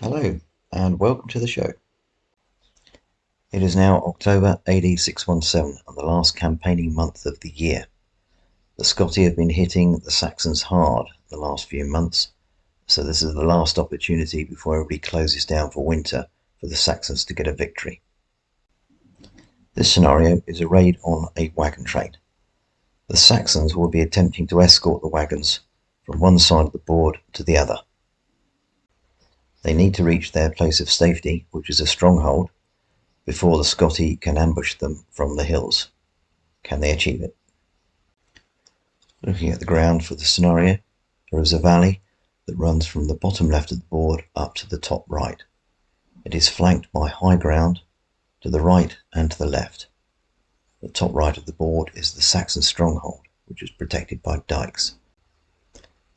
Hello, and welcome to the show. It is now October AD617, and the last campaigning month of the year. The Scotti have been hitting the Saxons hard the last few months, so this is the last opportunity before everybody closes down for winter for the Saxons to get a victory. This scenario is a raid on a wagon train. The Saxons will be attempting to escort the wagons from one side of the board to the other. They need to reach their place of safety, which is a stronghold, before the Scotti can ambush them from the hills. Can they achieve it? Looking at the ground for the scenario, there is a valley that runs from the bottom left of the board up to the top right. It is flanked by high ground to the right and to the left. The top right of the board is the Saxon stronghold, which is protected by dikes.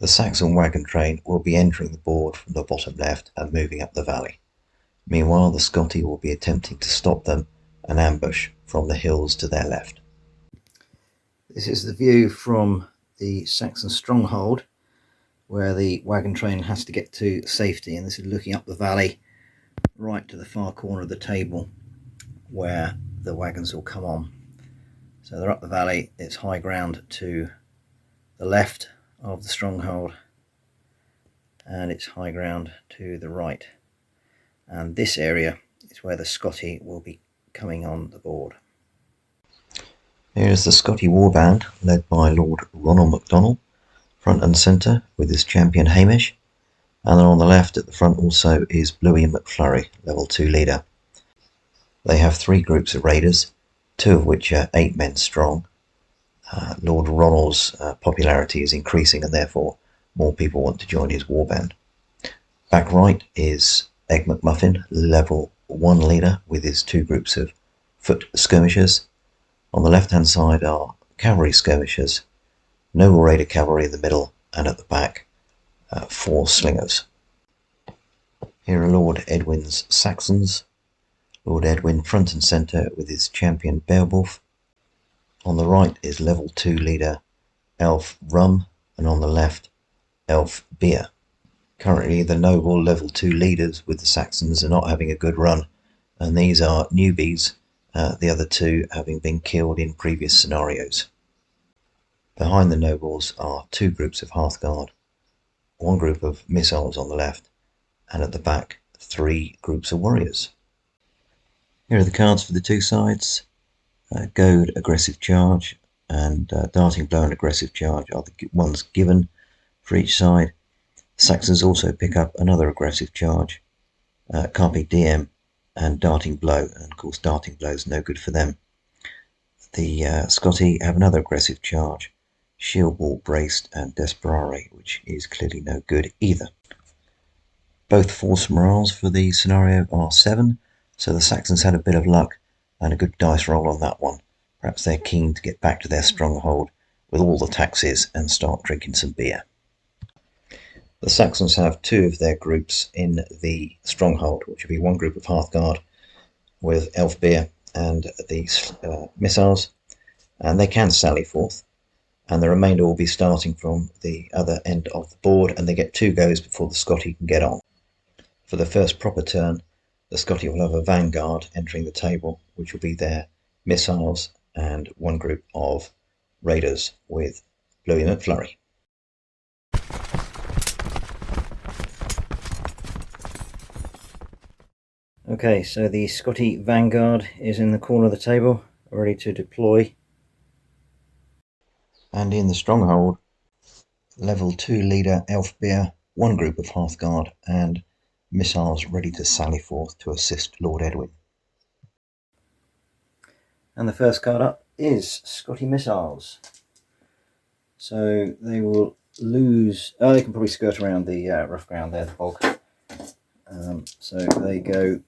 The Saxon wagon train will be entering the board from the bottom left and moving up the valley. Meanwhile, the Scotti will be attempting to stop them and ambush from the hills to their left. This is the view from the Saxon stronghold, where the wagon train has to get to safety, and this is looking up the valley right to the far corner of the table where the wagons will come on. So they're up the valley. It's high ground to the left of the stronghold, and it's high ground to the right, and this area is where the Scotti will be coming on the board. Here is the Scotti warband led by Lord Ronald MacDonald, front and centre with his champion Hamish, and then on the left at the front also is Bluey McFlurry, level 2 leader. They have 3 groups of raiders, 2 of which are 8 men strong. Lord Ronald's popularity is increasing, and therefore more people want to join his warband. Back right is Egg McMuffin, level 1 leader, with his 2 groups of foot skirmishers. On the left hand side are cavalry skirmishers, noble raider cavalry in the middle, and at the back 4 slingers. Here are Lord Edwin's Saxons. Lord Edwin front and centre with his champion Beowulf. On the right is level 2 leader Elf Rum, and on the left Elf Beer. Currently the noble level 2 leaders with the Saxons are not having a good run, and these are newbies, the other 2 having been killed in previous scenarios. Behind the nobles are 2 groups of Hearthguard, 1 group of missiles on the left, and at the back 3 groups of warriors. Here are the cards for the 2 sides. Goad, aggressive charge, and darting blow and aggressive charge are the ones given for each side. Saxons also pick up another aggressive charge, Carpe Diem and darting blow, and of course darting blow is no good for them. The Scotti have another aggressive charge, shield wall braced and desperare, which is clearly no good either. Both force morales for the scenario are 7, so the Saxons had a bit of luck and a good dice roll on that one. Perhaps they're keen to get back to their stronghold with all the taxes and start drinking some beer. The Saxons have 2 of their groups in the stronghold, which will be 1 group of Hearthguard with Elf Beer and these missiles, and they can sally forth, and the remainder will be starting from the other end of the board, and they get 2 goes before the Scotti can get on. For the first proper turn, the Scotti will have a vanguard entering the table, which will be their missiles and 1 group of raiders with Bluey McFlurry. Okay, so the Scotti vanguard is in the corner of the table, ready to deploy. And in the stronghold, level 2 leader Elf Beer, 1 group of Hearthguard, and missiles ready to sally forth to assist Lord Edwin. And the first card up is Scotti missiles. So they will lose. Oh, they can probably skirt around the rough ground there, the bog. So they go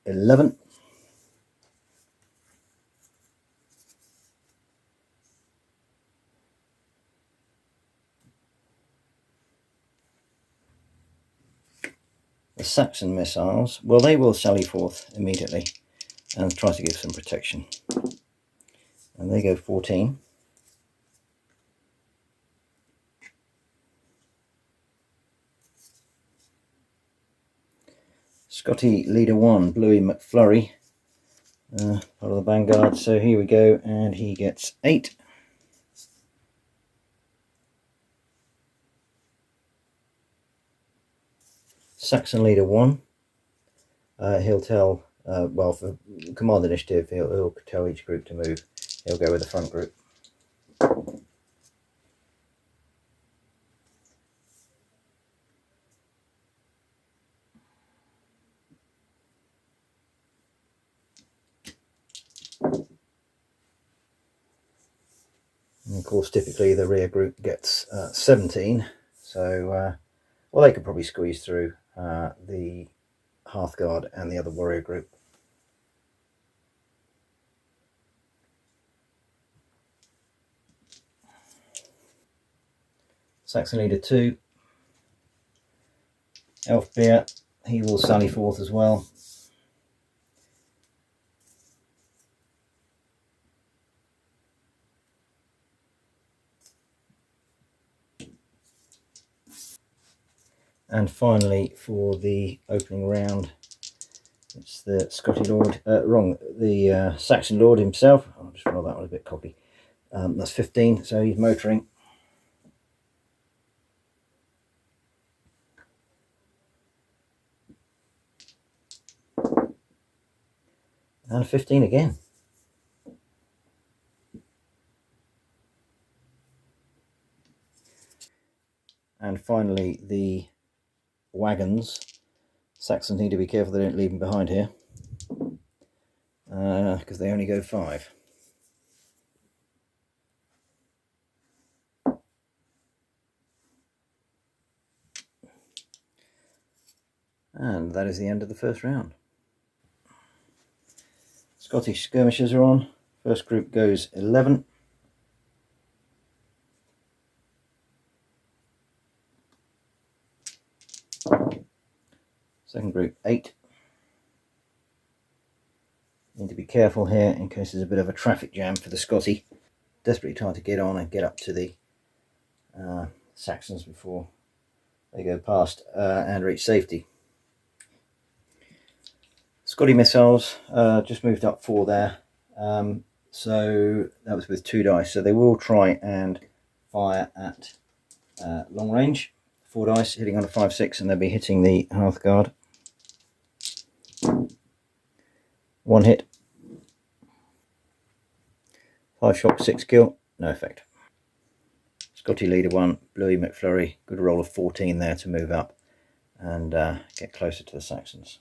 11. The Saxon missiles, well, they will sally forth immediately and try to give some protection. And they go 14. Scotti leader 1, Bluey McFlurry, part of the vanguard. So here we go, and he gets 8. Saxon leader 1, he'll tell, well, for command initiative, he'll tell each group to move. He'll go with the front group. And of course, typically the rear group gets 17, so well, they could probably squeeze through the Hearthguard and the other warrior group. Saxon leader 2, Elf Beer, he will sally forth as well. And finally, for the opening round, it's the Scotti Lord, the Saxon Lord himself. I'll just roll that one a bit cocky. That's 15, so he's motoring. And 15 again. And finally, the wagons. Saxons need to be careful they don't leave them behind here, because they only go 5. And that is the end of the first round. Scottish skirmishers are on. First group goes 11. Second group 8. Need to be careful here in case there's a bit of a traffic jam for the Scotti. Desperately trying to get on and get up to the Saxons before they go past and reach safety. Scotti missiles just moved up 4 there, so that was with 2 dice, so they will try and fire at long range. 4 dice hitting on a 5-6, and they'll be hitting the Hearthguard. 1 hit, 5 shock, 6 kill, no effect. Scotti leader 1, Bluey McFlurry, good roll of 14 there to move up and get closer to the Saxons.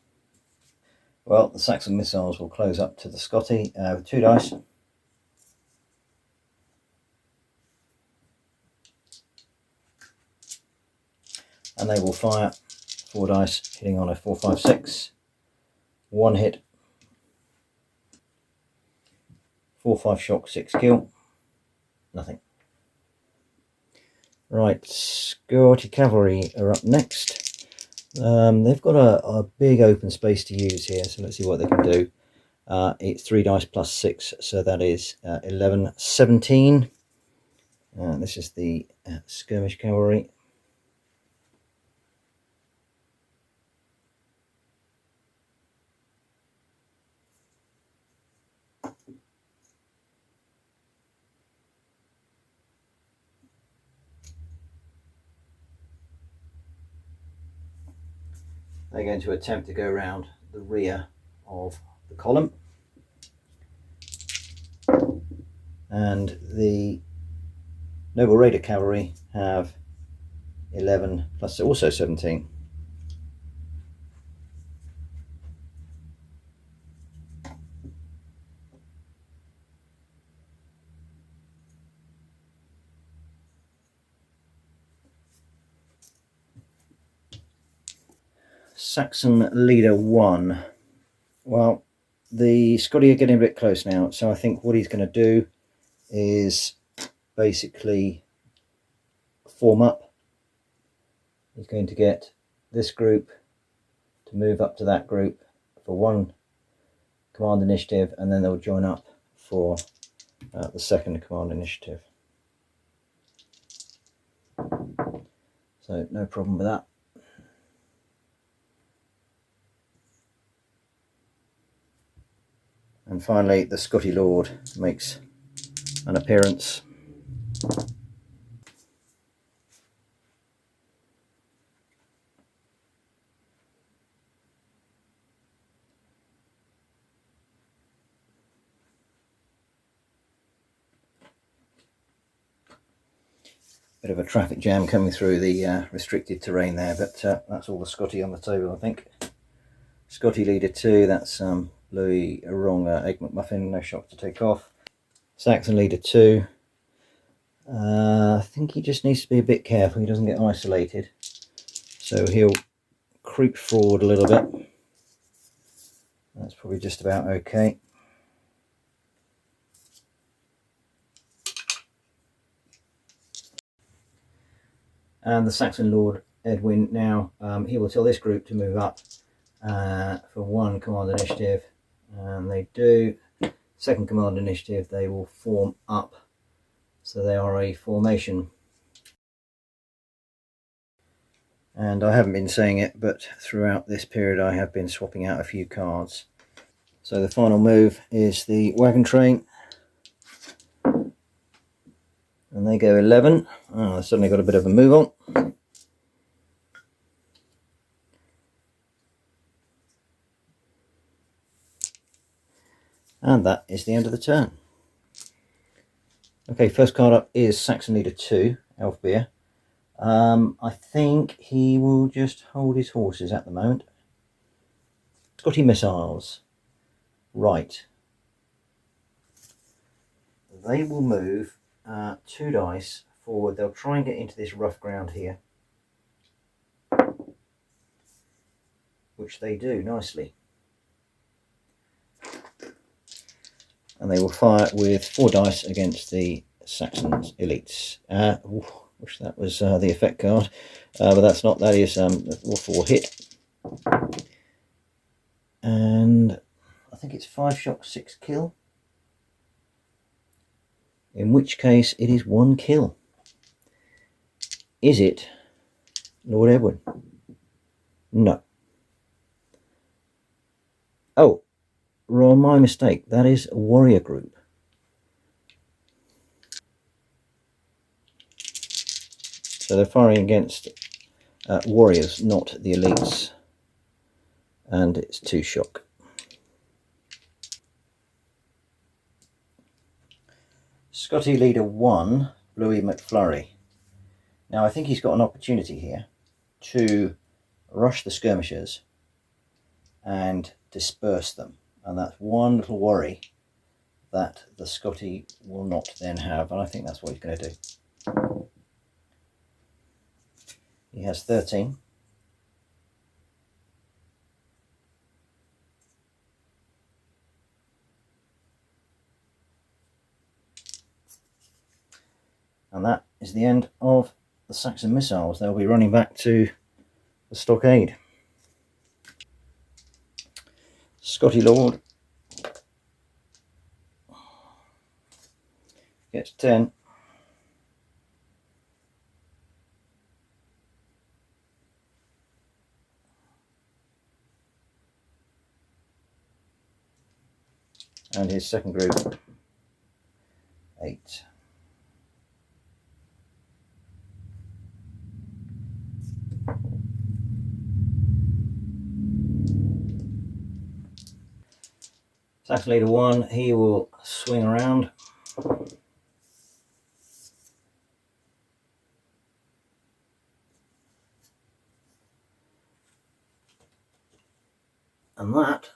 Well, the Saxon missiles will close up to the Scotti with 2 dice. And they will fire 4 dice, hitting on a 4, 5, 6. 1 hit, 4, 5 shock, 6 kill, nothing. Right, Scotti cavalry are up next. They've got a big open space to use here, so let's see what they can do. It's 3 dice plus 6, so that is 11, 17. This is the skirmish cavalry. They're going to attempt to go around the rear of the column. And the Noble Raider cavalry have 11 plus also 17. Saxon leader 1. Well, the Scotti are getting a bit close now, so I think what he's going to do is basically form up. He's going to get this group to move up to that group for 1 command initiative, and then they'll join up for the second command initiative. So no problem with that. And finally, the Scotti Lord makes an appearance. Bit of a traffic jam coming through the restricted terrain there, but that's all the Scotti on the table, I think. Scotti leader 2, that's Louis wrong Egg McMuffin, no shock to take off. Saxon leader 2, I think he just needs to be a bit careful he doesn't get isolated, so he'll creep forward a little bit. That's probably just about okay. And the Saxon Lord Edwin now, he will tell this group to move up for 1 command initiative, and they do. Second command initiative, they will form up, so they are a formation. And I haven't been saying it, but throughout this period I have been swapping out a few cards. So the final move is the wagon train, and they go 11. Oh, I've suddenly got a bit of a move on. And that is the end of the turn. Okay, first card up is Saxon leader 2, Elfbeer. I think he will just hold his horses at the moment. Scotti missiles. Right. They will move 2 dice forward. They'll try and get into this rough ground here, which they do nicely. And they will fire with 4 dice against the Saxon's elites. Wish that was the effect card, but that's not. That is all 4 hit. And I think it's 5 shock, 6 kill. In which case it is 1 kill. Is it Lord Edwin? No. Oh, wrong, my mistake. That is a warrior group. So they're firing against warriors, not the elites. And it's 2 shock. Scotti leader 1, Louis McFlurry. Now I think he's got an opportunity here to rush the skirmishers and disperse them. And that's one little worry that the Scotti will not then have. And I think that's what he's going to do. He has 13. And that is the end of the Saxon missiles. They'll be running back to the stockade. Scotti Lord gets 10. And his second group, 8. Saxon leader 1, he will swing around. And that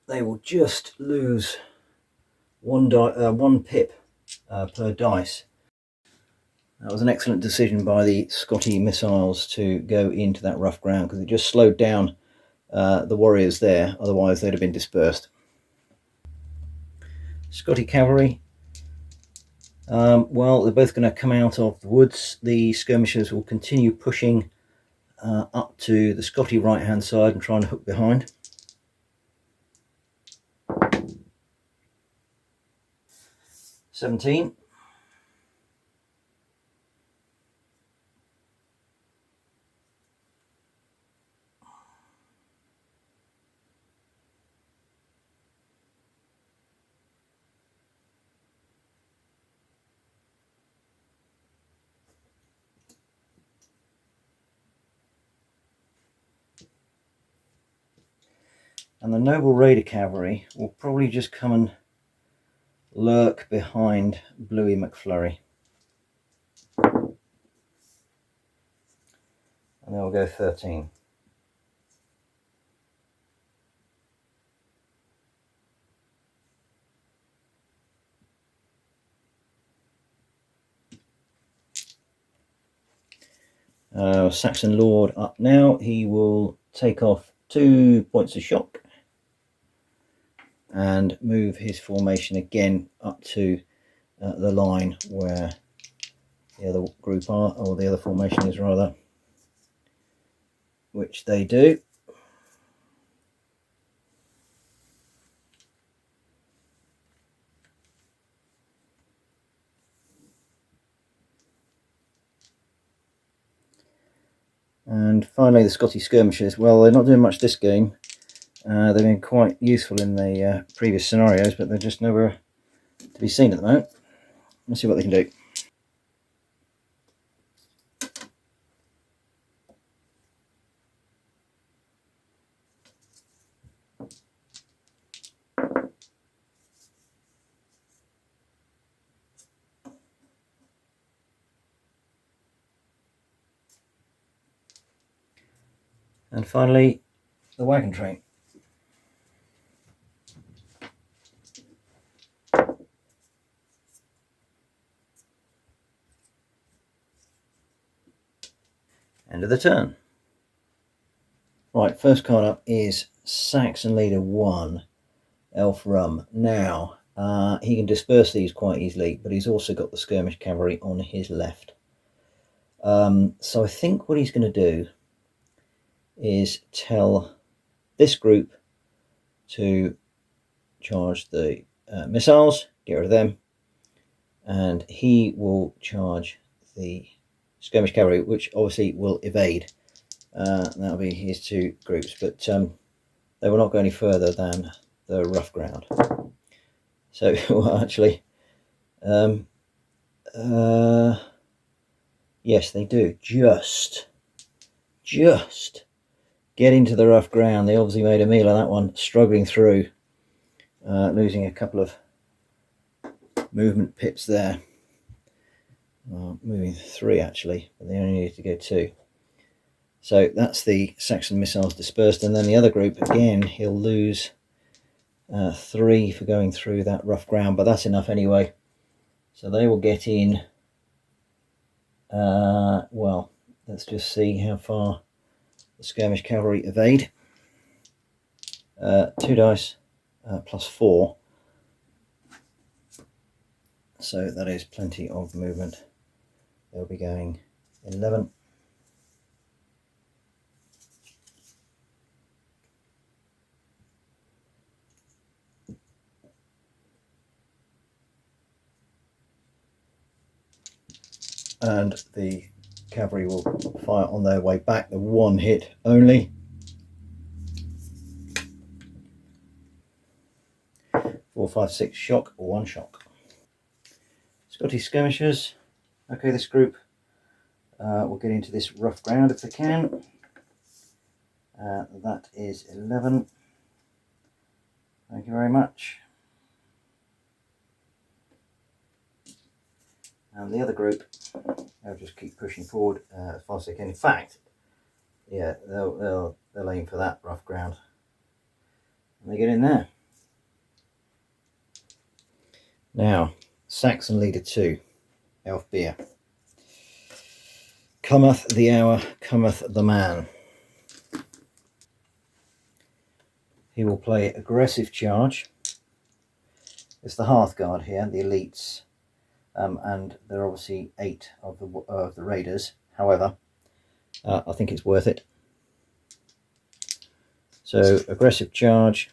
they will just lose 1 pip per dice. That was an excellent decision by the Scotti missiles to go into that rough ground, because it just slowed down the warriors there, otherwise they'd have been dispersed. Scotti cavalry, well, they're both going to come out of the woods. The skirmishers will continue pushing up to the Scotti right hand side and try and hook behind. "17. And the noble raider cavalry will probably just come and lurk behind Bluey McFlurry. And then we'll go 13. Saxon Lord up now. He will take off 2 points of shock and move his formation again up to the line where the other group are, or the other formation is rather, which they do. And finally the Scotti skirmishers. Well, they're not doing much this game. They've been quite useful in the previous scenarios, but they're just nowhere to be seen at the moment. Let's see what they can do. And finally, the wagon train. End of the turn. Right, first card up is Saxon Leader 1, Elf Rum. Now, he can disperse these quite easily, but he's also got the skirmish cavalry on his left. So I think what he's going to do is tell this group to charge the missiles, get rid of them, and he will charge the skirmish cavalry, which obviously will evade. That'll be his 2 groups, but they will not go any further than the rough ground. So, well, actually, yes, they do. Just get into the rough ground. They obviously made a meal of that one, struggling through, losing a couple of movement pips there. Moving 3 actually, but they only needed to go 2. So that's the Saxon missiles dispersed, and then the other group, again, he'll lose 3 for going through that rough ground, but that's enough anyway. So they will get in, well, let's just see how far the skirmish cavalry evade. 2 dice plus 4. So that is plenty of movement. They'll be going 11. And the cavalry will fire on their way back, the 1 hit only. 4, 5, 6 shock, or 1 shock. Scotti skirmishers. Okay, this group will get into this rough ground if they can. That is 11. Thank you very much. And the other group, they'll just keep pushing forward as fast as they can. In fact, yeah, they'll aim for that rough ground. And they get in there. Now, Saxon Leader 2, Elf Beer. Cometh the hour, cometh the man. He will play aggressive charge. It's the Hearthguard here, the elites, and there are obviously 8 of the raiders. However, I think it's worth it. So aggressive charge.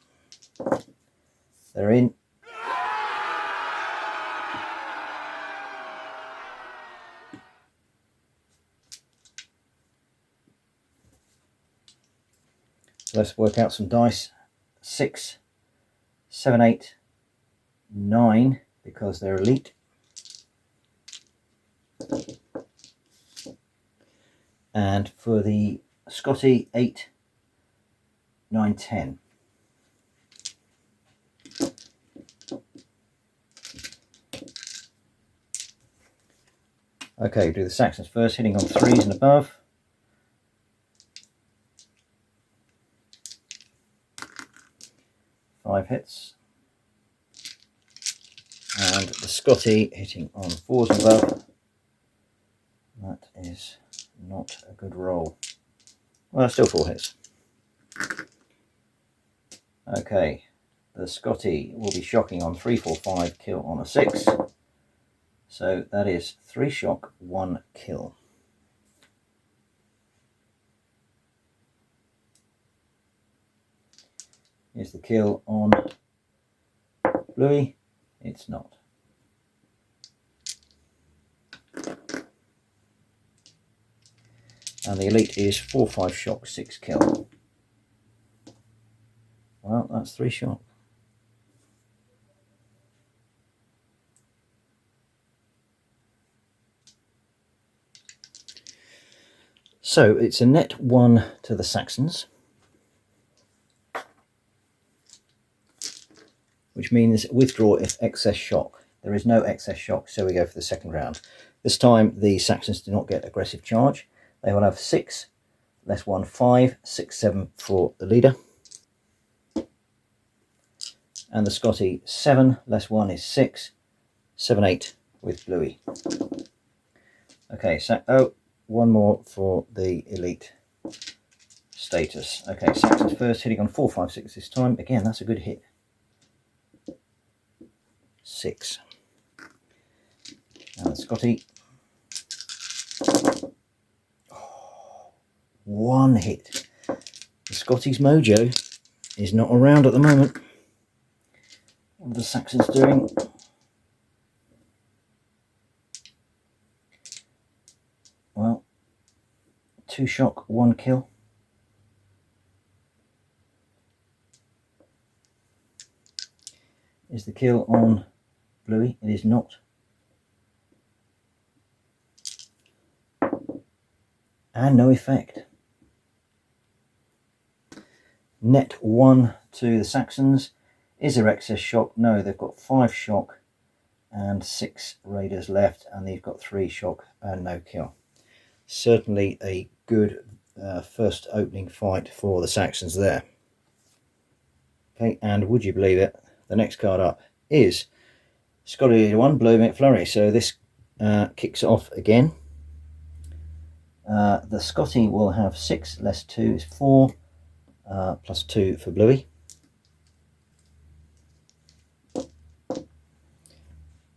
They're in. So let's work out some dice. 6, 7, 8, 9, because they're elite. And for the Scotti, 8, 9, 10. Okay, do the Saxons first, hitting on 3s and above. Five hits. And the Scotti hitting on 4s and above. That is not a good roll. Well, still 4 hits. Okay, the Scotti will be shocking on 3, 4, 5, kill on a 6. So that is 3 shock, 1 kill. Here's the kill on Bluey. It's not. And the elite is 4, 5 shock, 6 kill. Well, that's 3 shock. So it's a net 1 to the Saxons, which means withdraw if excess shock. There is no excess shock, so we go for the second round. This time the Saxons do not get aggressive charge. They will have 6, less 1, 5, 6, 7 for the leader. And the Scotti 7, less 1 is 6, 7, 8 with Bluey. Okay, so one more for the elite status. Okay, Saxons first, hitting on 4, 5, 6 this time. Again, that's a good hit. 6. And the Scotti. Oh, 1 hit. The Scotti's mojo is not around at the moment. What are the Saxons doing? Well, 2 shock, 1 kill. Is the kill on Bluey? It is not. And no effect. Net 1 to the Saxons. Is there excess shock? No, they've got 5 shock and 6 raiders left, and they've got 3 shock and no kill. Certainly a good first opening fight for the Saxons there. Okay, and would you believe it, the next card up is Scotti 1, Blue McFlurry. So this kicks off again. The Scotti will have 6, less 2 is 4, plus 2 for Bluey.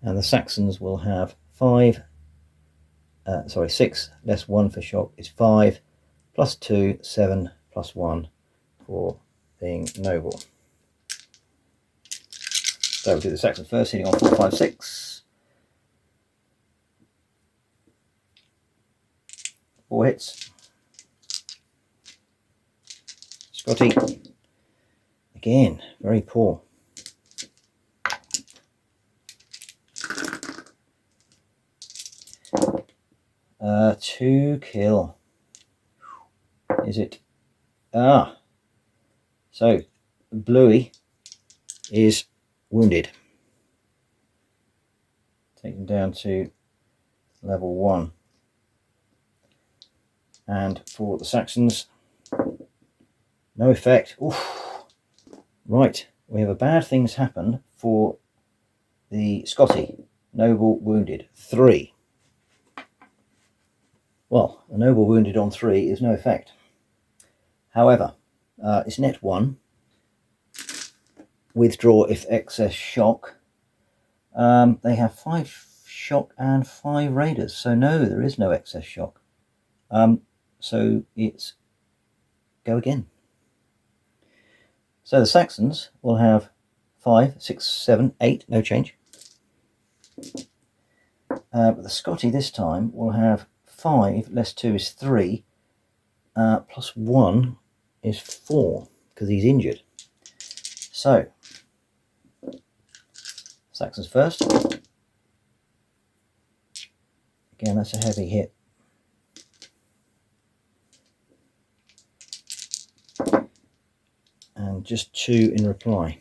And the Saxons will have 6, less 1 for shock is 5, plus 2, 7, plus 1 for being noble. So we'll do the Saxons first, hitting on 4, 5, 6. 4 hits. Scotti. Again, very poor. 2 kill. Is it? So Bluey is wounded. Taken down to level 1. And for the Saxons, no effect. Oof. Right, we have a bad things happen for the Scotti. Noble wounded 3. Well, a noble wounded on 3 is no effect. However, it's net 1. Withdraw if excess shock. They have 5 shock and 5 raiders, so no, there is no excess shock. So it's go again. So the Saxons will have 5, 6, 7, 8, no change. But the Scotti this time will have 5, less 2 is 3, plus 1 is 4, because he's injured. So, Saxons first. Again, that's a heavy hit. And just 2 in reply.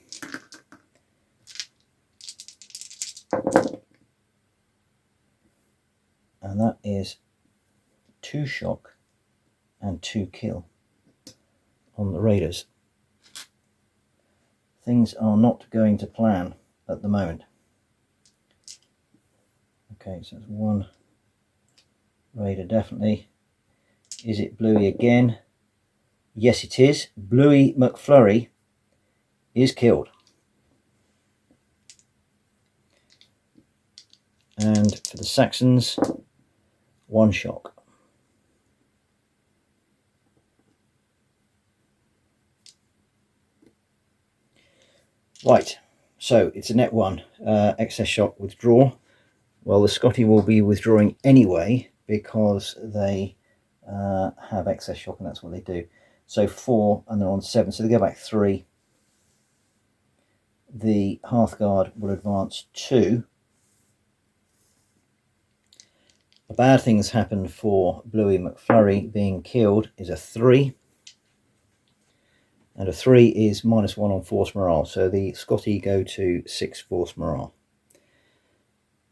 And and that is 2 shock and 2 kill on the raiders. Things are not going to plan at the moment. Okay, so that's 1 raider definitely. Is it Bluey again? Yes, it is. Bluey McFlurry is killed. And for the Saxons, 1 shock. Right, so it's a net 1 excess shock withdraw. Well, the Scotti will be withdrawing anyway because they have excess shock, and that's what they do. So 4, and they're on 7, so they go back 3. The Hearthguard will advance 2. A bad thing that's happened for Bluey McFlurry being killed is a 3. And a 3 is -1 on force morale. So the Scotti go to 6 force morale.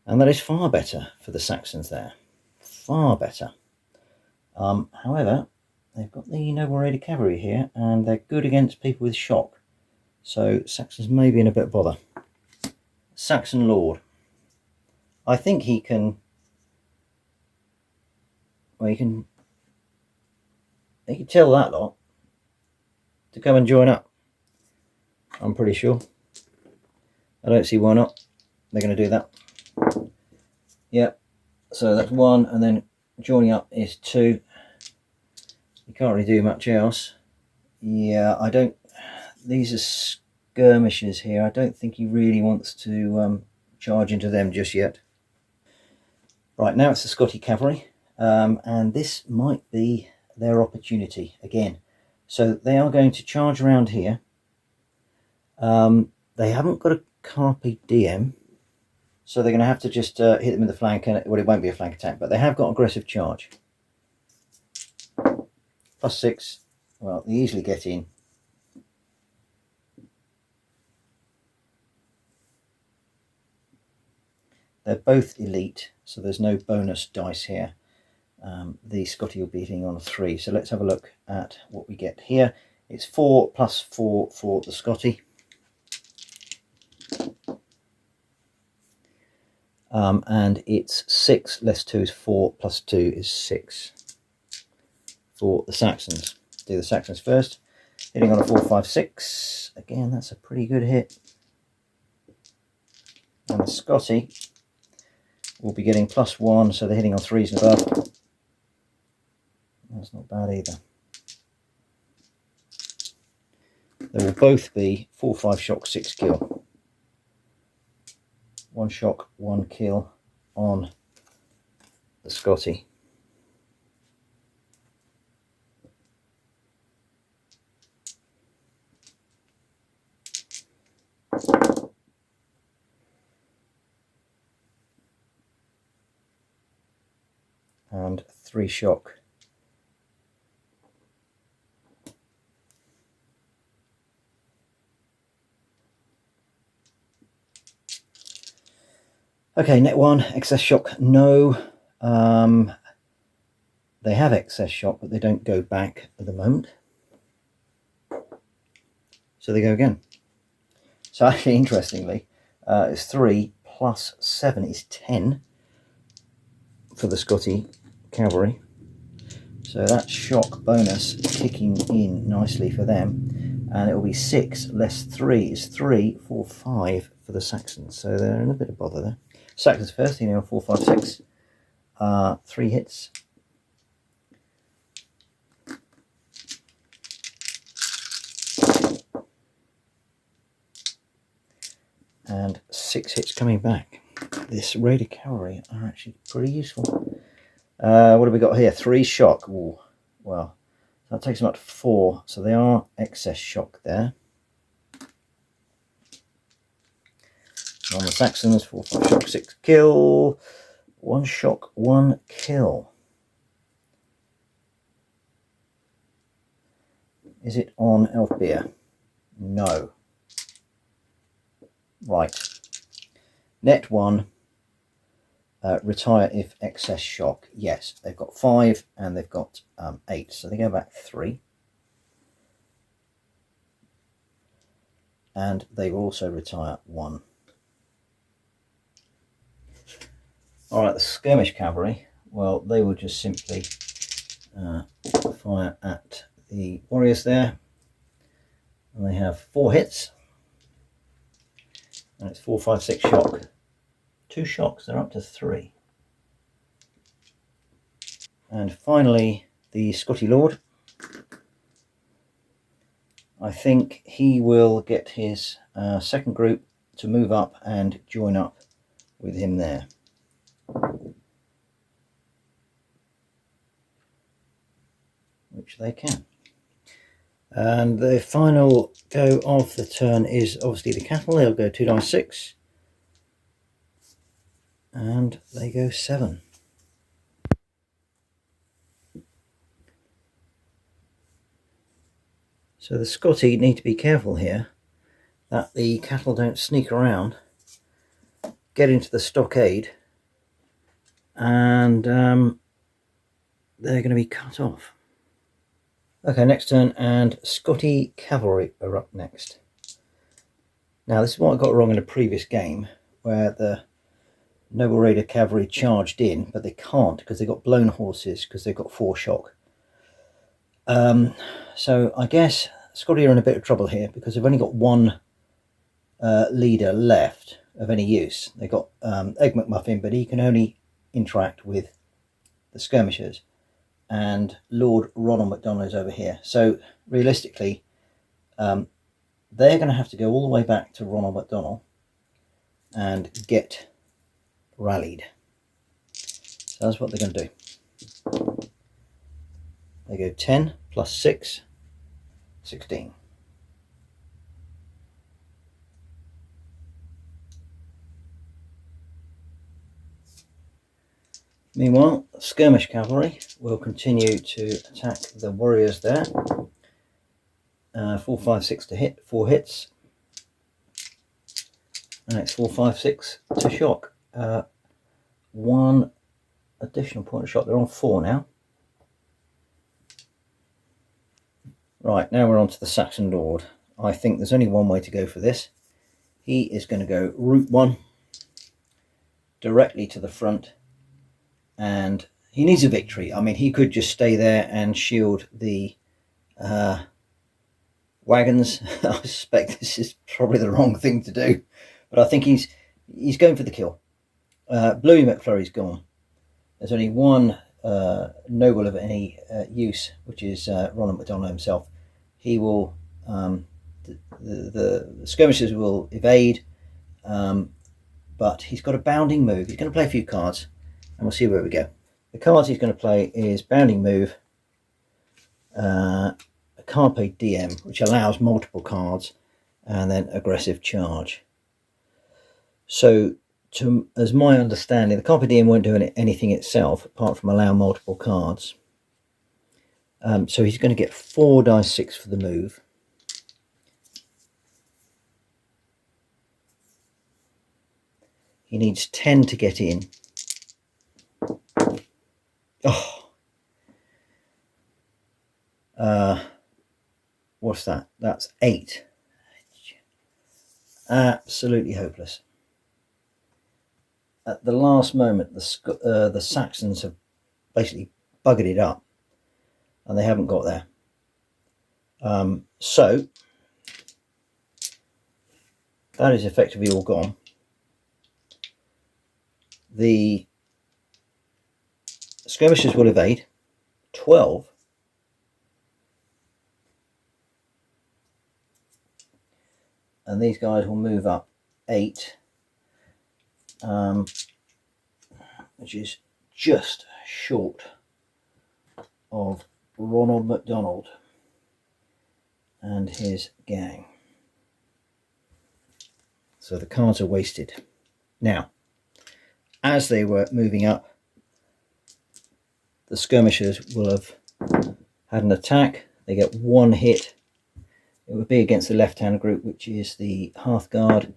And that is far better for the Saxons there. Far better. However, they've got the Noble Raider Cavalry here, and they're good against people with shock. So Saxons may be in a bit of bother. Saxon Lord. I think he can... Well, he can tell that lot to come and join up. I'm pretty sure. I don't see why not. They're going to do that. Yep. So that's 1, and then joining up is 2. You can't really do much else. Yeah, I don't... These are skirmishes here. I don't think he really wants to charge into them just yet. Right, now it's the Scotti Cavalry. And this might be their opportunity again. So they are going to charge around here. They haven't got a Carpe Diem, so they're going to have to just hit them in the flank. And well, it won't be a flank attack, but they have got aggressive charge. +6. Well, they easily get in. They're both elite, so there's no bonus dice here. The Scotti will be hitting on a 3. So let's have a look at what we get here. It's 4 + 4 for the Scotti. And it's 6 less 2 is 4 + 2 is 6 for the Saxons. Do the Saxons first. Hitting on a 4, 5, 6. Again, that's a pretty good hit. And the Scotti will be getting +1, so they're hitting on 3s and above. That's not bad either. They will both be 4, 5 shock, 6 kill. 1 shock, 1 kill on the Scotti. And 3 shock. Okay, net 1, excess shock, no. They have excess shock, but they don't go back at the moment. So they go again. So actually, interestingly, it's 3 + 7 is 10 for the Scotti Cavalry. So that shock bonus kicking in nicely for them. And it will be 6 less 3 is 3, 4, 5 for the Saxons. So they're in a bit of bother there. Saxons first, hitting on 4, 5, 6. 3 hits. And 6 hits coming back. This Raider Cavalry are actually pretty useful. What have we got here? 3 shock. Ooh, well, that takes them up to 4. So they are excess shock there. On the Saxons, 4, 5 shock, 6 kill. 1 shock, 1 kill. Is it on Elfbeer? No. Right. Net 1. retire if excess shock. Yes, they've got 5 and they've got 8, so they go back 3. And they will also retire 1. Alright, the skirmish cavalry, well, they will just simply fire at the warriors there. And they have 4 hits. And it's 4, 5, 6 shock. 2 shocks, they're up to 3. And finally, the Scotti Lord. I think he will get his second group to move up and join up with him there. Which they can. And the final go of the turn is obviously the cattle. They'll go 2 dice 6. And they go 7. So the Scotti need to be careful here that the cattle don't sneak around, get into the stockade, and they're going to be cut off. Okay, next turn, and Scotti cavalry are up next. Now this is what I got wrong in a previous game, where the Noble Raider cavalry charged in, but they can't because they've got blown horses because they've got 4 shock. So I guess Scotti are in a bit of trouble here because they've only got 1 leader left of any use. They've got Egg McMuffin, but he can only interact with the skirmishers, and Lord Ronald MacDonald is over here. So realistically, they're going to have to go all the way back to Ronald MacDonald and get rallied. So that's what they're going to do. They go 10 plus 6, 16. Meanwhile, skirmish cavalry will continue to attack the warriors there. 4, 5, 6 to hit, 4 hits. And it's 4, 5, 6 to shock. 1 additional point of shock. They're on 4 now. Right, now we're on to the Saxon Lord. I think there's only one way to go for this. He is going to go route 1 directly to the front, and he needs a victory. I mean, he could just stay there and shield the wagons. I suspect this is probably the wrong thing to do, but I think he's going for the kill. Bluey McFlurry's gone. There's only 1 noble of any use, which is Ronald MacDonald himself. He will, the skirmishers will evade, but he's got a bounding move. He's going to play a few cards, and we'll see where we go. The cards he's going to play is bounding move, a Carpe Diem, which allows multiple cards, and then aggressive charge. So, as my understanding, the Carpe Diem won't do anything itself apart from allow multiple cards. So he's going to get 4 dice 6 for the move. He needs 10 to get in. Oh. What's that? That's 8. Absolutely hopeless. At the last moment, the Saxons have basically buggered it up, and they haven't got there. So that is effectively all gone. The skirmishers will evade 12. And these guys will move up 8. Which is just short of Ronald MacDonald and his gang. So the cards are wasted. Now, as they were moving up, the skirmishers will have had an attack. They get 1 hit. It would be against the left-hand group, which is the Hearthguard,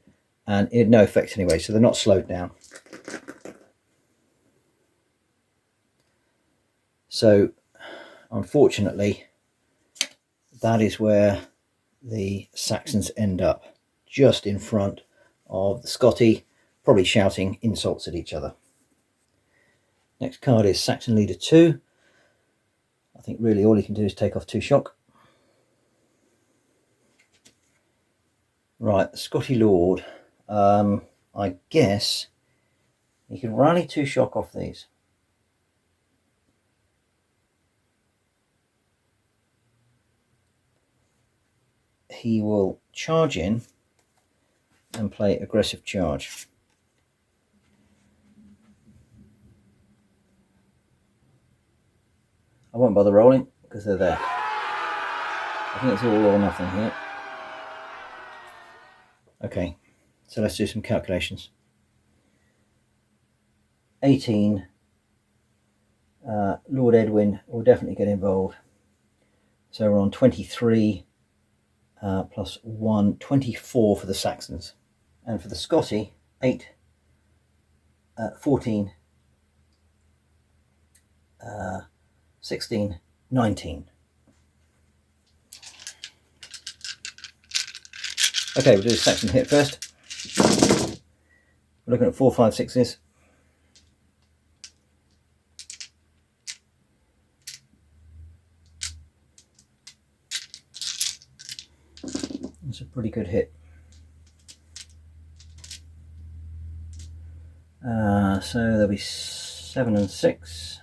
and it had no effect anyway, so they're not slowed down. So unfortunately, that is where the Saxons end up, just in front of the Scotti, probably shouting insults at each other. Next card is Saxon Leader 2. I think really all he can do is take off 2 shock. Right, the Scotti Lord. I guess he can rally 2 shock off these. He will charge in and play aggressive charge. I won't bother rolling because they're there. I think it's all or nothing here. Okay, so let's do some calculations. 18. Lord Edwin will definitely get involved. So we're on 23 plus 1, 24 for the Saxons. And for the Scotti, 8, 14, 16, 19. Okay, we'll do the Saxon hit first. We're looking at 4, 5, 6s. It's a pretty good hit. So there'll be 7 and 6.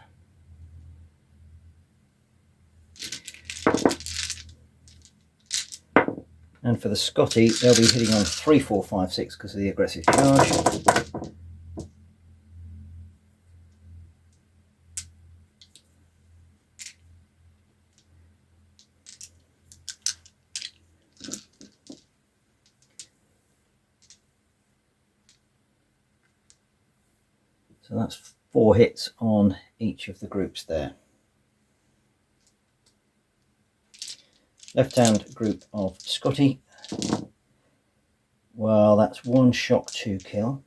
And for the Scotti, they'll be hitting on 3, 4, 5, 6 because of the aggressive charge. So that's 4 hits on each of the groups there. Left-hand group of Scotti. Well, that's 1 shock, 2 kill.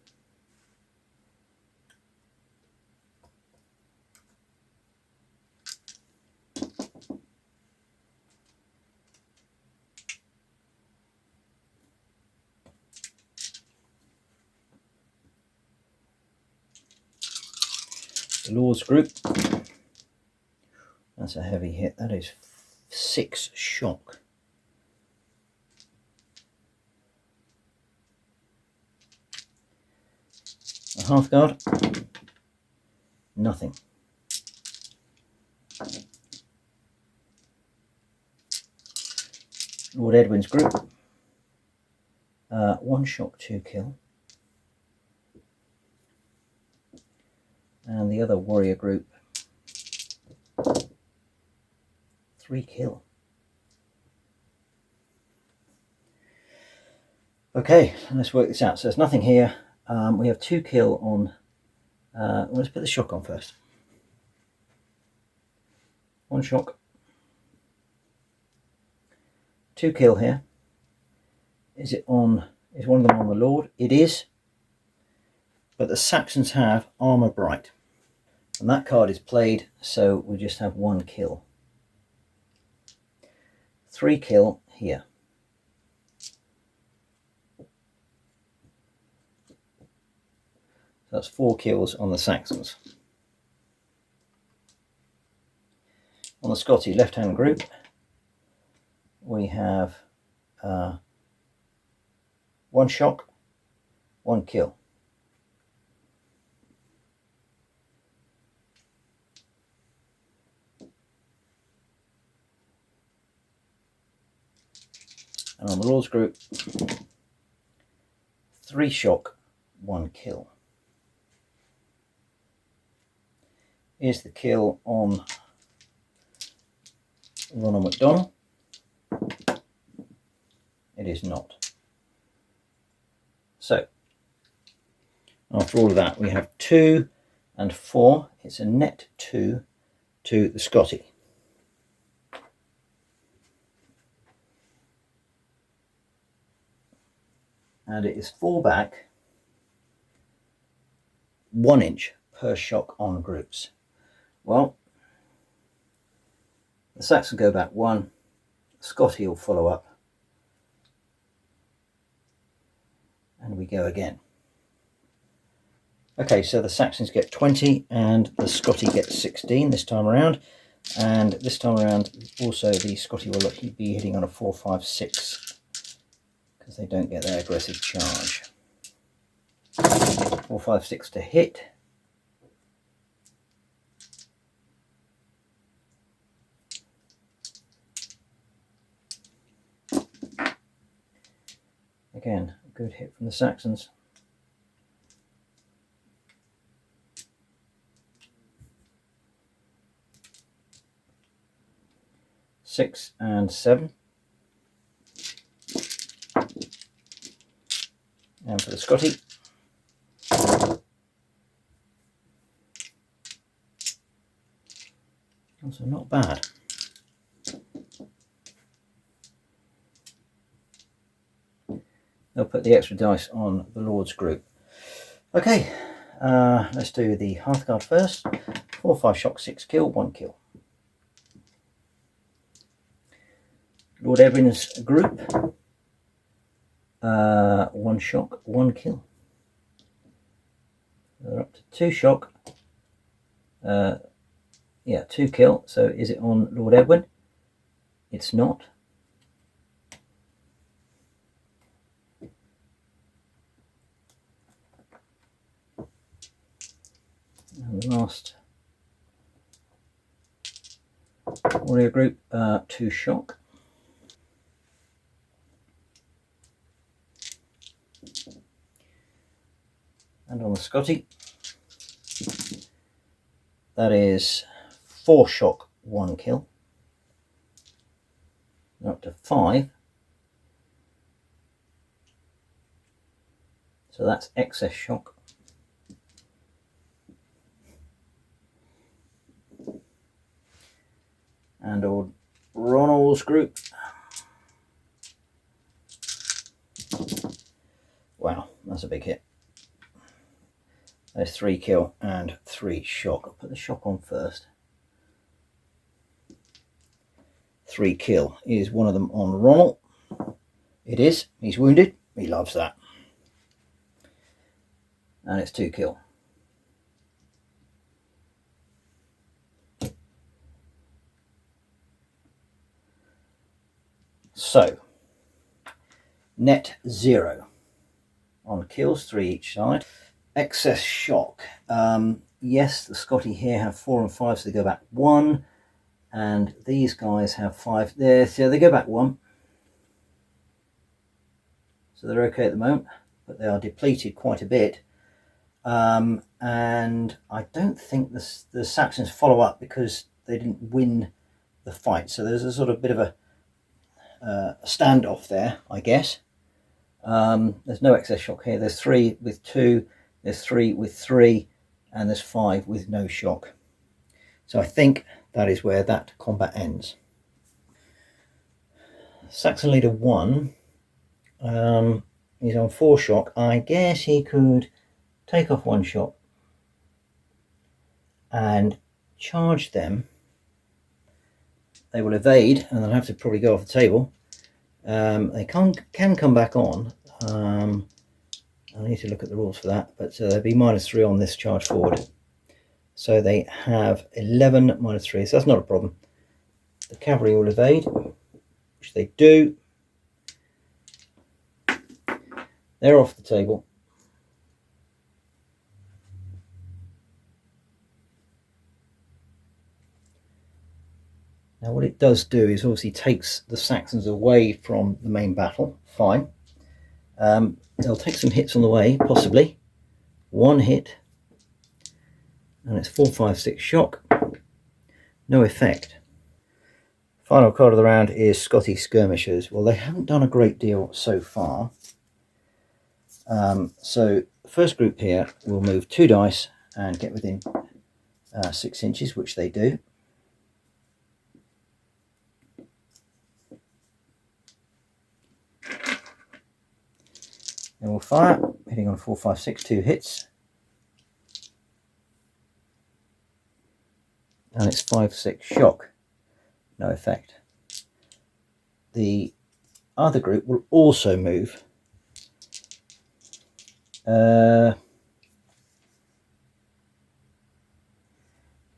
The Lord's group. That's a heavy hit. That is 6 shock. A half guard. Nothing. Lord Edwin's group. 1 shock, 2 kill. And the other warrior group, 3 kill. Okay, let's work this out. So there's nothing here. We have 2 kill on. Let's put the shock on first. 1 shock. 2 kill here. Is one of them on the Lord? It is. But the Saxons have armor bright. And that card is played, so we just have 1 kill. 3 kill here. So that's 4 kills on the Saxons. On the Scotti left-hand group, we have 1 shock, 1 kill. And on the Lord's group, 3 shock, 1 kill. Here's the kill on Ronald McDonald. It is not. So, after all of that, we have 2 and 4. It's a net 2 to the Scotti. And it is 4 back, 1 inch per shock on groups. Well, The Saxon go back 1, Scotti will follow up, and we go again. Okay, so the Saxons get 20 and the Scotti gets 16 this time around. And this time around also the Scotti will be hitting on a 4, 5, 6 because they don't get their aggressive charge. 4, 5, 6 to hit. Again, a good hit from the Saxons. Six and 7. And for the Scotti. Also not bad. They'll put the extra dice on the Lord's group. Okay, let's do the Hearthguard first. 4, 5 shock, 6 kill, 1 kill. Lord Edwin's group, 1 shock, 1 kill. They're up to 2 shock. Yeah, 2 kill. So is it on Lord Edwin? It's not. And the last warrior group, 2 shock. And on the Scotti, that is 4 shock, 1 kill. They're up to 5. So that's excess shock. And old Ronald's group. Wow, that's a big hit. There's 3 kill and 3 shock. I'll put the shock on first. 3 kill. Is one of them on Ronald? It is. He's wounded. He loves that. And it's 2 kill. So, net 0 on kills, 3 each side. Excess shock. Yes, the Scotti here have 4 and 5, so they go back 1. And these guys have 5 there, so they go back 1. So they're okay at the moment, but they are depleted quite a bit. And I don't think the Saxons follow up because they didn't win the fight. So there's a sort of bit of a standoff there, I guess. There's no excess shock here. There's 3 with 2, there's 3 with 3, and there's 5 with no shock. So I think that is where that combat ends. Saxon leader 1, he's on 4 shock. I guess he could take off 1 shot and charge them. They will evade and they'll have to probably go off the table. They can come back on. I need to look at the rules for that, but there'll be -3 on this charge forward. So they have 11 -3, so that's not a problem. The cavalry will evade, which they do. They're off the table. Now what it does do is obviously takes the Saxons away from the main battle. Fine. They'll take some hits on the way, possibly. 1 hit. And it's 4, 5, 6 shock. No effect. Final card of the round is Scotti Skirmishers. Well, they haven't done a great deal so far. So the first group here will move 2 dice and get within 6 inches, which they do. Then we'll fire, hitting on 4, 5, 6, 2 hits. And it's 5, 6 shock. no effect. The other group will also move. They'll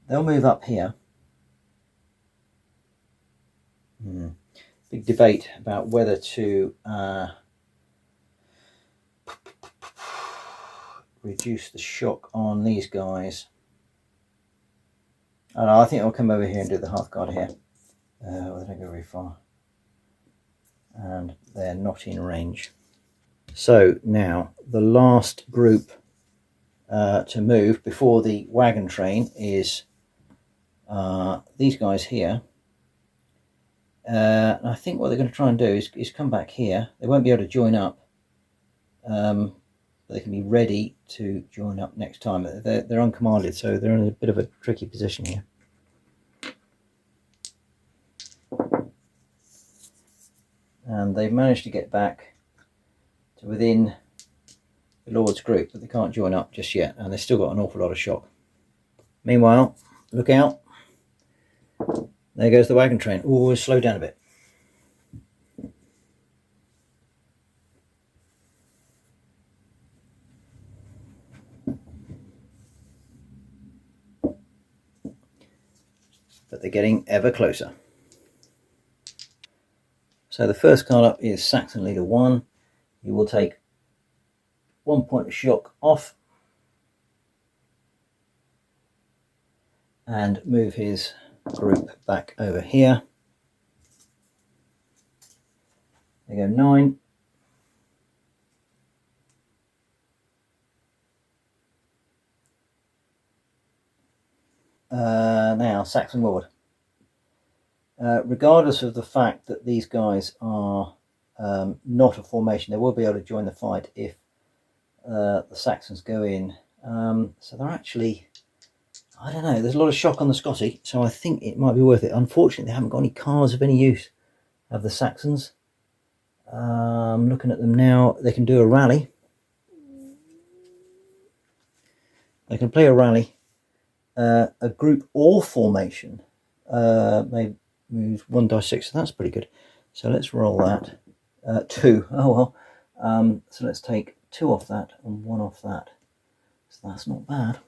move up here. Big debate about whether to reduce the shock on these guys. I think I'll come over here and do the Hearthguard here. They don't go very far. And they're not in range. So now the last group to move before the wagon train is these guys here. And I think what they're going to try and do is come back here. They won't be able to join up, but they can be ready to join up next time. They're uncommanded, so they're in a bit of a tricky position here. And they've managed to get back to within the Lord's group, but they can't join up just yet, and they've still got an awful lot of shock. Meanwhile, look out. There goes the wagon train. Oh, slow down a bit. But they're getting ever closer. So the first card up is Saxon Leader 1. He will take 1 point of shock off and move his group back over here. They go 9. Now Saxon Lord. Regardless of the fact that these guys are not a formation, they will be able to join the fight if the Saxons go in. So they're actually, I don't know, there's a lot of shock on the Scotti, so I think it might be worth it. Unfortunately, they haven't got any cards of any use of the Saxons. Looking at them now, they can do a rally. They can play a rally. A group or formation may move 1 die 6, so that's pretty good. So let's roll that. 2. Oh well. So let's take 2 off that and 1 off that. So that's not bad.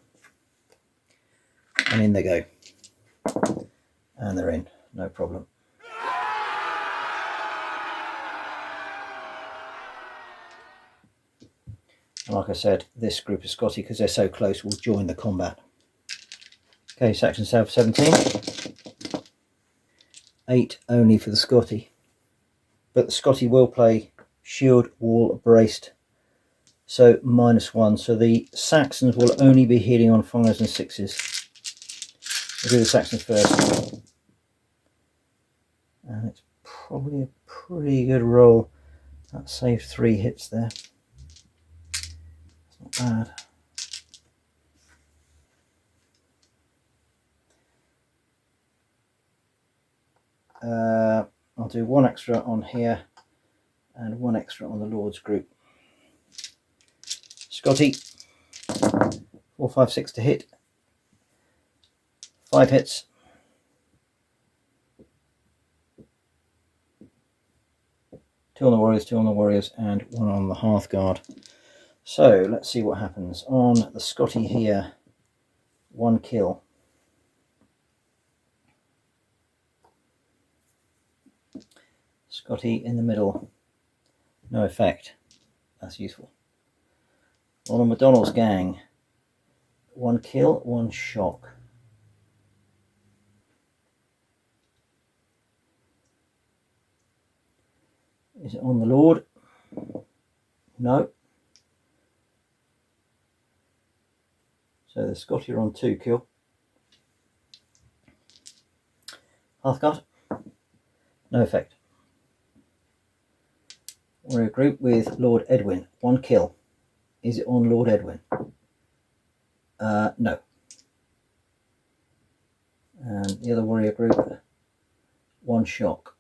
And in they go. And they're in, no problem. And like I said, this group of Scotti, because they're so close, will join the combat. Okay, Saxon South 17. 8 only for the Scotti. But the Scotti will play shield, wall, braced. So -1. So the Saxons will only be hitting on 5s and 6s. We'll do the Saxons first. And it's probably a pretty good roll. That saved 3 hits there. It's not bad. I'll do 1 extra on here and 1 extra on the Lord's group. Scotti, 4, 5, 6 to hit. 5 hits. Two on the Warriors, 2 on the Warriors, and 1 on the Hearthguard. So let's see what happens. On the Scotti here, 1 kill. Scotti in the middle, no effect. That's useful. On McDonald's gang, 1 kill, 1 shock. Is it on the Lord? No. So the Scotti are on 2 kill. Hearthguard, no effect. Warrior group with Lord Edwin, 1 kill. Is it on Lord Edwin? No. And the other warrior group, 1 shock.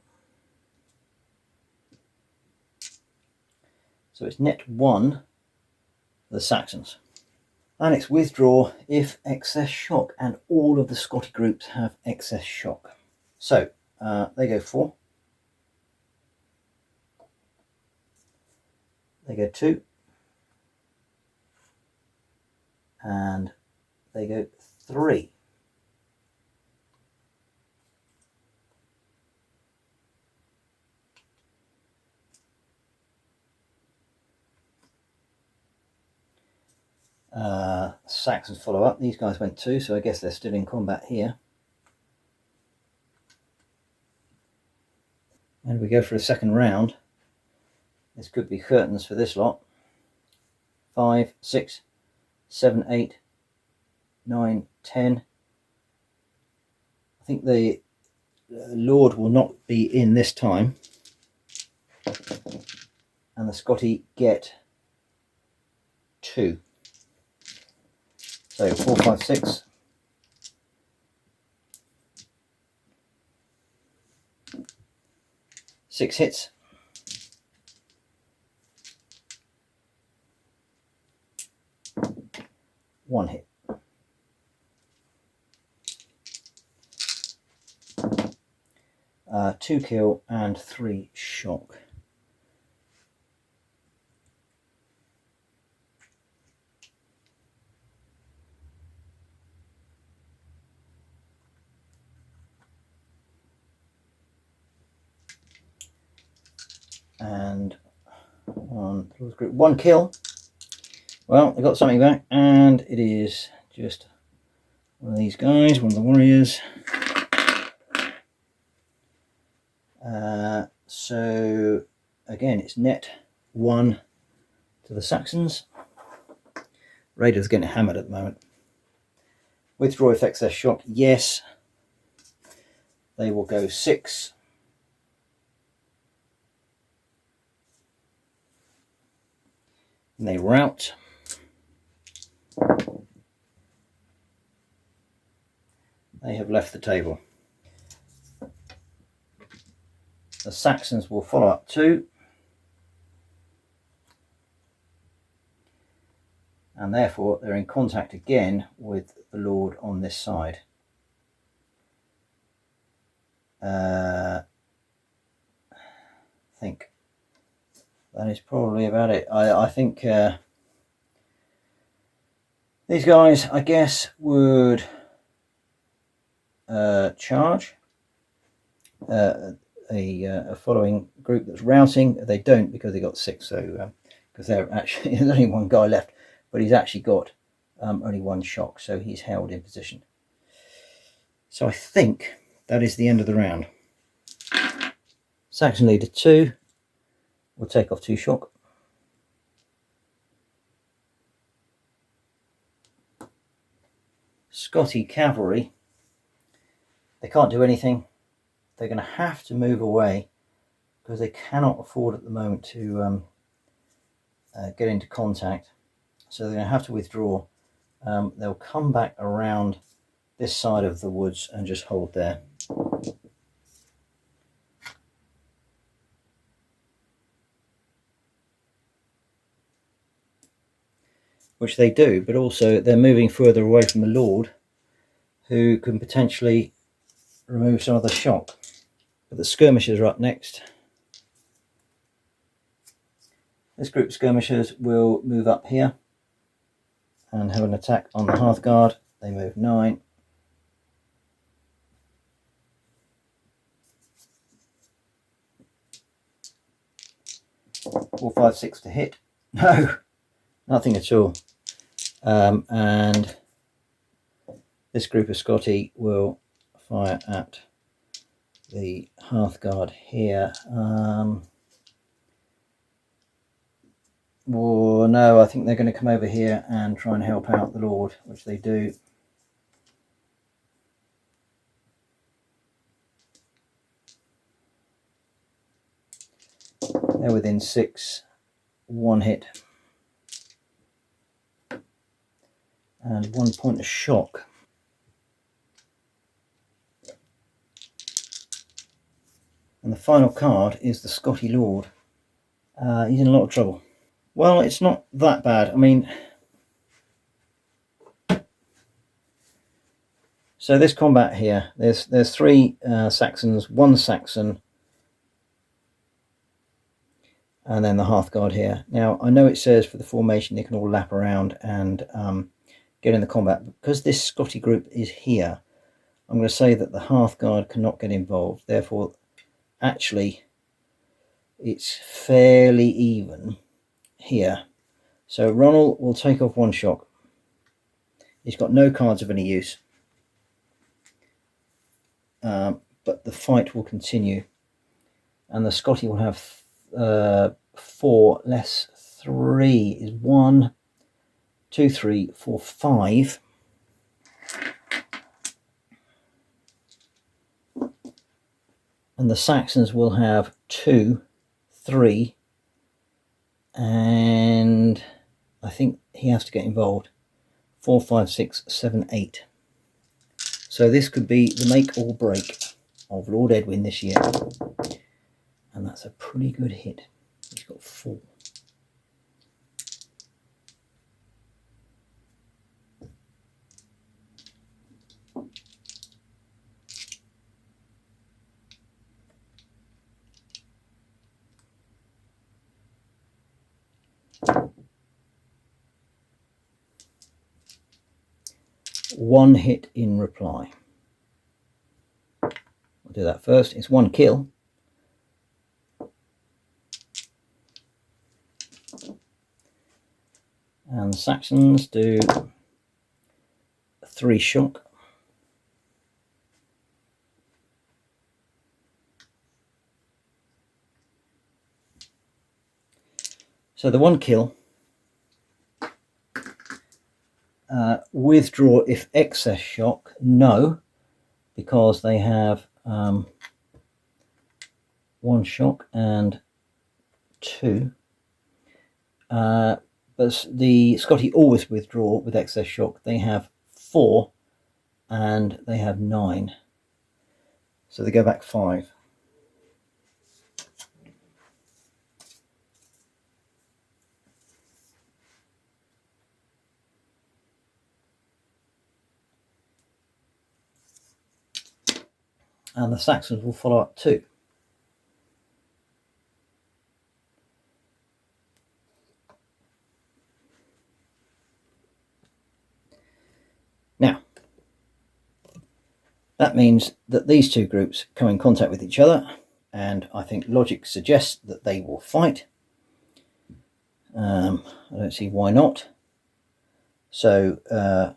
So it's net 1 for the Saxons. And it's withdraw if excess shock, and all of the Scotti groups have excess shock. So they go 4. They go 2. And they go 3. Saxons follow up. These guys went 2, so I guess they're still in combat here. And we go for a second round. This could be curtains for this lot. 5, 6, 7, 8, 9, 10. I think the Lord will not be in this time. And the Scotti get 2. So 4, 5, 6. Six hits. One hit. Two kill and 3 shock. And one kill. Well, they got something back, and it is just one of these guys, one of the warriors. So again, it's net 1 to the Saxons. Raiders getting hammered at the moment. Withdraw affects their shock. Yes, they will go 6. And they rout. They have left the table. The Saxons will follow up 2. And therefore they're in contact again with the Lord on this side. I think that is probably about it. I think these guys, I guess, would charge a following group that's routing. They don't, because they got 6. So because they're actually there's only one guy left, but he's actually got only 1 shock, so he's held in position. So I think that is the end of the round. Saxon leader 2 will take off 2 shock. Scotti cavalry, they can't do anything. They're going to have to move away because they cannot afford at the moment to get into contact. So they're going to have to withdraw. They'll come back around this side of the woods and just hold there. Which they do, but also they're moving further away from the Lord, who can potentially remove some of the shock. But the skirmishers are up next. This group of skirmishers will move up here and have an attack on the Hearthguard. They move 9. Four, 5, 6 to hit. No, nothing at all. And this group of Scotti will fire at the Hearthguard here. Well, no, I think they're going to come over here and try and help out the Lord, which they do. They're within 6, 1 hit. And 1 point of shock. And the final card is the Scotti Lord. He's in a lot of trouble. Well, it's not that bad. I mean, So this combat here, there's 3 Saxons, 1 Saxon, and then the Hearthguard here. Now I know it says for the formation they can all lap around and get in the combat. Because this Scotti group is here, I'm going to say that the Hearthguard cannot get involved. Therefore, actually, it's fairly even here. So Ronald will take off 1 shock. He's got no cards of any use. But the fight will continue. And the Scotti will have 4 less 3 is 1, 2, 3, 4, 5. And the Saxons will have 2, 3, and I think he has to get involved. 4, 5, 6, 7, 8. So this could be the make or break of Lord Edwin this year. And that's a pretty good hit. He's got 4. One hit in reply. I'll do that first. It's 1 kill. And the Saxons do 3 shock. So the 1 kill. Withdraw if excess shock. No, because they have 1 shock and 2. But the Scotti always withdraw with excess shock. They have 4 and they have 9. So they go back 5. And the Saxons will follow up 2. Now, that means that these 2 groups come in contact with each other, and I think logic suggests that they will fight. I don't see why not. So the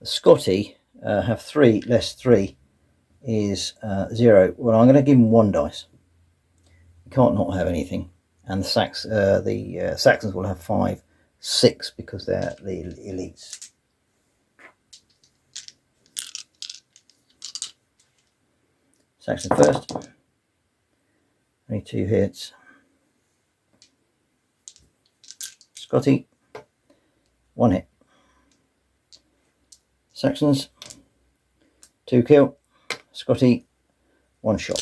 Scotti have 3 less 3 is 0. Well, I'm going to give him 1 dice. You can't not have anything. And the Saxons will have 5, 6 because they're the elites. Saxon first. Only 2 hits. Scotti, 1 hit. Saxons, 2 kill. Scotti, 1 shock.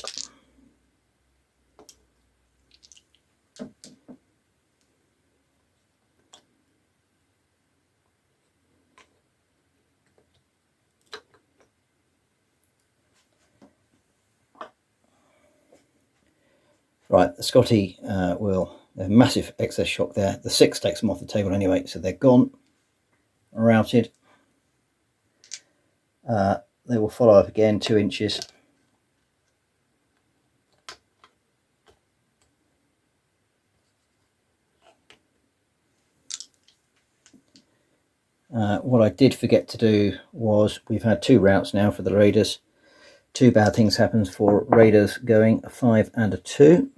Right, the Scotti will have massive excess shock there. The 6 takes them off the table anyway, so they're gone, routed. They will follow up again 2 inches. What I did forget to do was, we've had 2 routes now for the Raiders. 2 bad things happened for Raiders going a 5 and a 2.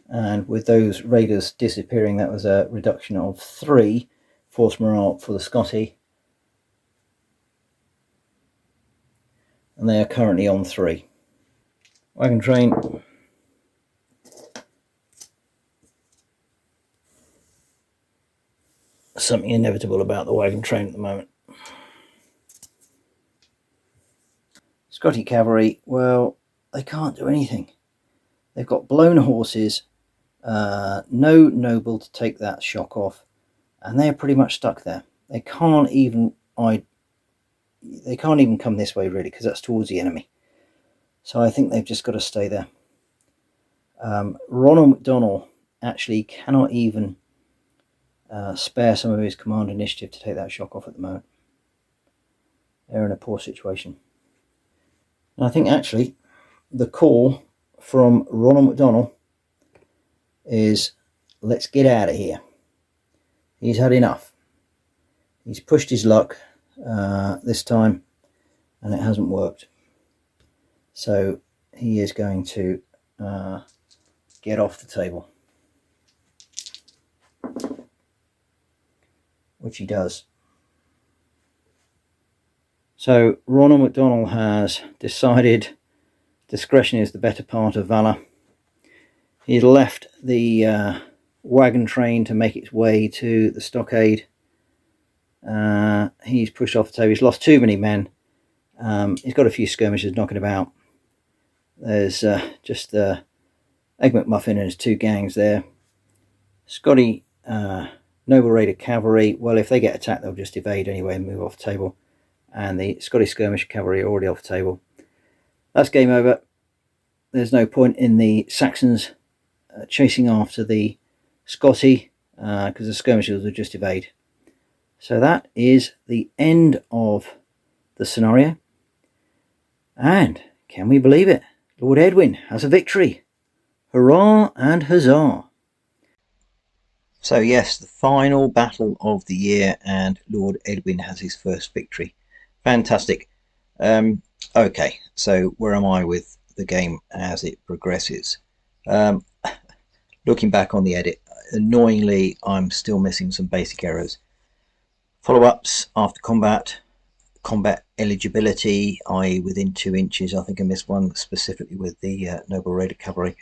And with those Raiders disappearing, that was a reduction of 3 force morale for the Scotti. And they are currently on 3. Wagon train. Something inevitable about the wagon train at the moment. Scotti cavalry, well, they can't do anything. They've got blown horses, no noble to take that shock off, and they're pretty much stuck there. They can't even they can't even come this way really, because that's towards the enemy. So I think they've just got to stay there. Ronald McDonald actually cannot even spare some of his command initiative to take that shock off at the moment. They're in a poor situation. And I think actually the call from Ronald McDonald is, let's get out of here. He's had enough. He's pushed his luck this time and it hasn't worked. So he is going to get off the table, which he does. So Ronald McDonald has decided discretion is the better part of valour. He's left the wagon train to make its way to the stockade. He's pushed off the table. He's lost too many men. He's got a few skirmishers knocking about. There's just Egg McMuffin and his two gangs there. Scotti, Noble Raider Cavalry. Well, if they get attacked, they'll just evade anyway and move off the table. And the Scottish Skirmish Cavalry are already off the table. That's game over. There's no point in the Saxons chasing after the Scotti, because the skirmishers will just evade. So that is the end of the scenario. And can we believe it? Lord Edwin has a victory. Hurrah and huzzah. So yes, the final battle of the year, and Lord Edwin has his first victory. Fantastic. Okay, so where am I with the game as it progresses? Looking back on the edit, annoyingly, I'm still missing some basic errors. Follow-ups after combat, combat eligibility, i.e. within 2 inches. I think I missed one specifically with the Noble Raider Cavalry,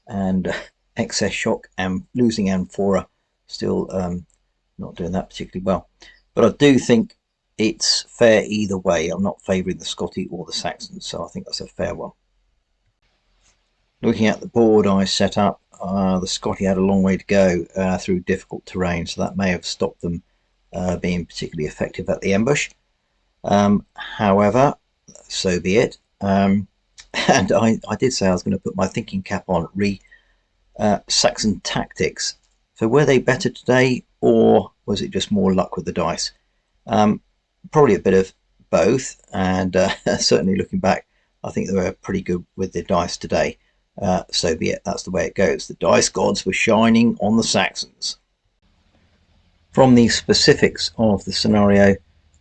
and excess shock and losing amphora. Still not doing that particularly well. But I do think it's fair either way. I'm not favouring the Scotti or the Saxons, so I think that's a fair one. Looking at the board I set up, the Scotti had a long way to go through difficult terrain, so that may have stopped them being particularly effective at the ambush. However, so be it. And I did say I was going to put my thinking cap on Saxon tactics. So were they better today, or was it just more luck with the dice? Probably a bit of both, and certainly looking back, I think they were pretty good with the dice today. So be it, that's the way it goes. The dice gods were shining on the Saxons. From the specifics of the scenario,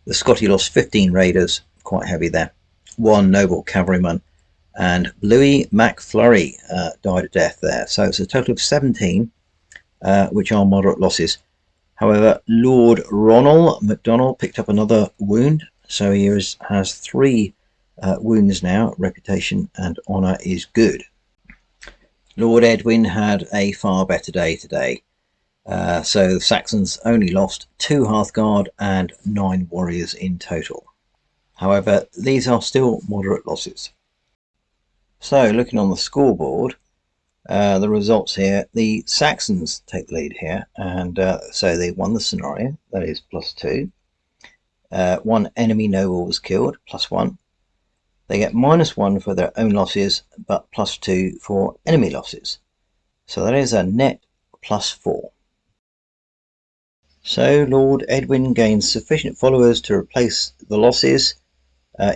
the Scotti lost 15 raiders, quite heavy there, 1 noble cavalryman, and Louis MacFlurry died a death there. So it's a total of 17, which are moderate losses. However, Lord Ronald McDonald picked up another wound, so he has 3 wounds now. Reputation and honour is good. Lord Edwin had a far better day today. So the Saxons only lost 2 Hearthguard and 9 warriors in total. However, these are still moderate losses. So looking on the scoreboard, the results here, the Saxons take the lead here, and so they won the scenario, that is +2. 1 enemy noble was killed, +1. They get -1 for their own losses, but +2 for enemy losses. So that is a net +4. So Lord Edwin gains sufficient followers to replace the losses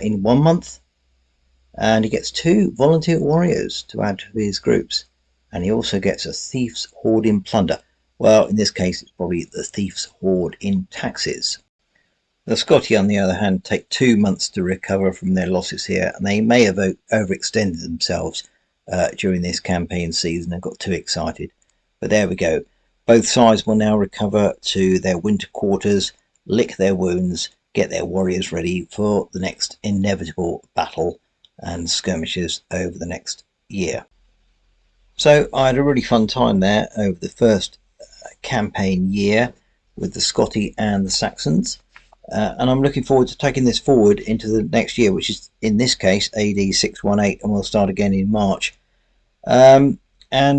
in 1 month, and he gets 2 volunteer warriors to add to his groups, and he also gets a thief's hoard in plunder. Well, in this case it's probably the thief's hoard in taxes. The Scotti, on the other hand, take 2 months to recover from their losses here, and they may have overextended themselves during this campaign season and got too excited. But there we go. Both sides will now recover to their winter quarters, lick their wounds, get their warriors ready for the next inevitable battle and skirmishes over the next year. So I had a really fun time there over the first campaign year with the Scotti and the Saxons. And I'm looking forward to taking this forward into the next year, which is in this case AD618, and we'll start again in March. Yeah, I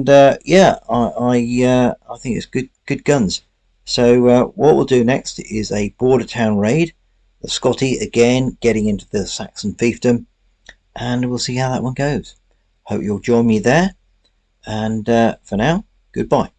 think it's good guns. So what we'll do next is a border town raid. Scotti again getting into the Saxon fiefdom, and we'll see how that one goes. Hope you'll join me there, and for now, goodbye.